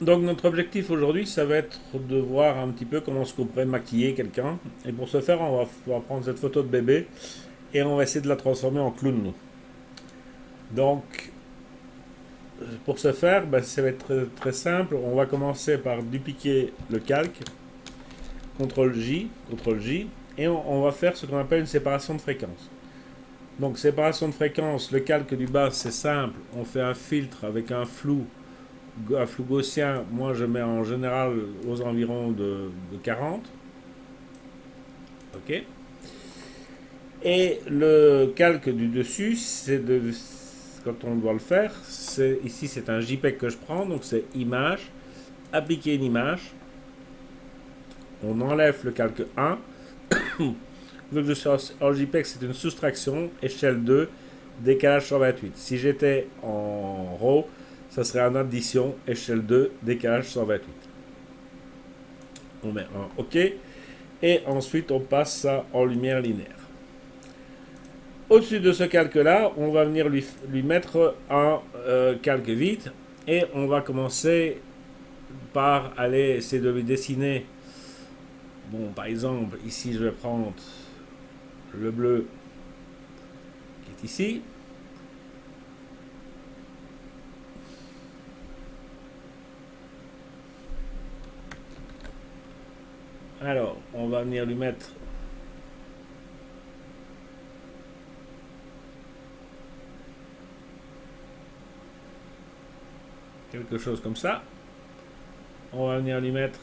Donc notre objectif aujourd'hui, ça va être de voir un petit peu comment est-ce qu'on pourrait maquiller quelqu'un. Et pour ce faire, on va prendre cette photo de bébé et on va essayer de la transformer en clown. Donc pour ce faire, ben, ça va être très, très simple. On va commencer par dupliquer le calque, CTRL J, et on va faire ce qu'on appelle une séparation de fréquence. Donc séparation de fréquence, le calque du bas c'est simple, on fait un filtre avec un flou gaussien, moi je mets en général aux environs de 40. Ok. Et le calque du dessus, quand on doit le faire, ici c'est un JPEG que je prends, donc c'est image, appliquer une image, on enlève le calque 1, vu que je suis en JPEG c'est une soustraction, échelle 2, décalage 128. Si j'étais en RAW, ça serait en addition, échelle 2, décalage 128. On met un OK, et ensuite on passe ça en lumière linéaire. Au-dessus de ce calque-là, on va venir lui mettre un calque vide et on va commencer par aller essayer de lui dessiner. Bon, par exemple, ici je vais prendre le bleu qui est ici. Alors, on va venir lui mettre quelque chose comme ça. On va venir lui mettre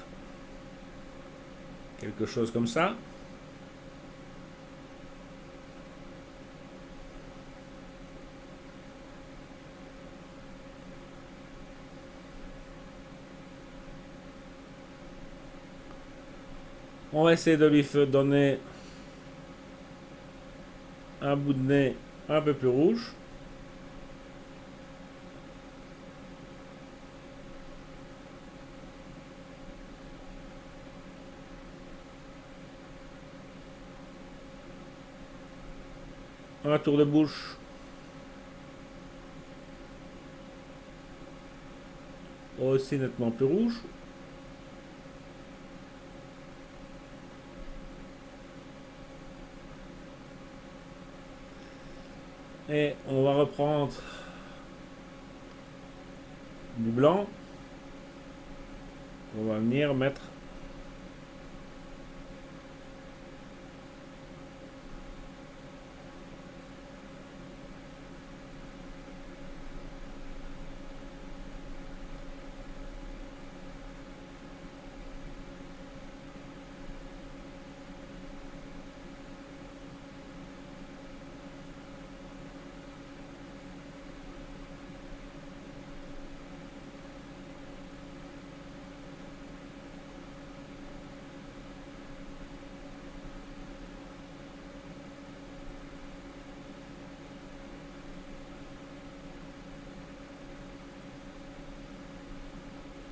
quelque chose comme ça. On va essayer de lui donner un bout de nez un peu plus rouge. Un tour de bouche aussi nettement plus rouge. Et on va reprendre du blanc. On va venir mettre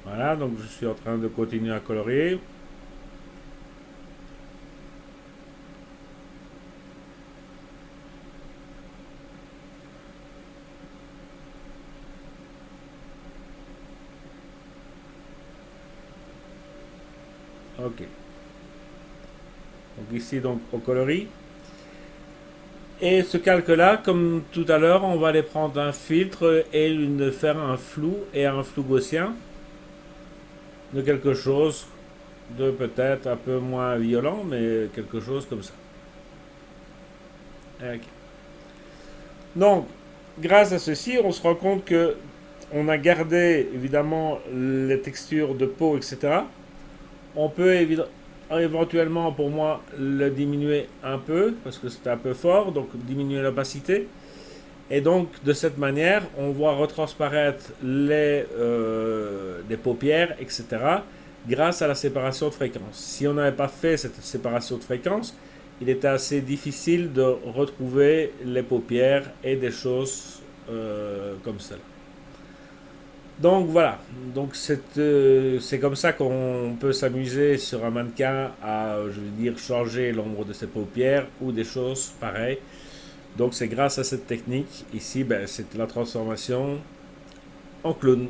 voilà, donc je suis en train de continuer à colorier. Ok. Donc ici, donc, au coloris. Et ce calque-là, comme tout à l'heure, on va aller prendre un filtre et faire un flou et un flou gaussien de quelque chose de peut-être un peu moins violent, mais quelque chose comme ça. Ok. Donc, grâce à ceci, on se rend compte que on a gardé évidemment les textures de peau, etc. On peut éventuellement, pour moi, le diminuer un peu, parce que c'est un peu fort, donc diminuer l'opacité. Et donc, de cette manière, on voit retransparaître les paupières, etc., grâce à la séparation de fréquence. Si on n'avait pas fait cette séparation de fréquence, il était assez difficile de retrouver les paupières et des choses comme cela. Donc voilà, donc c'est comme ça qu'on peut s'amuser sur un mannequin à, je veux dire, changer l'ombre de ses paupières ou des choses pareilles. Donc c'est grâce à cette technique, ici, ben, c'est la transformation en clown.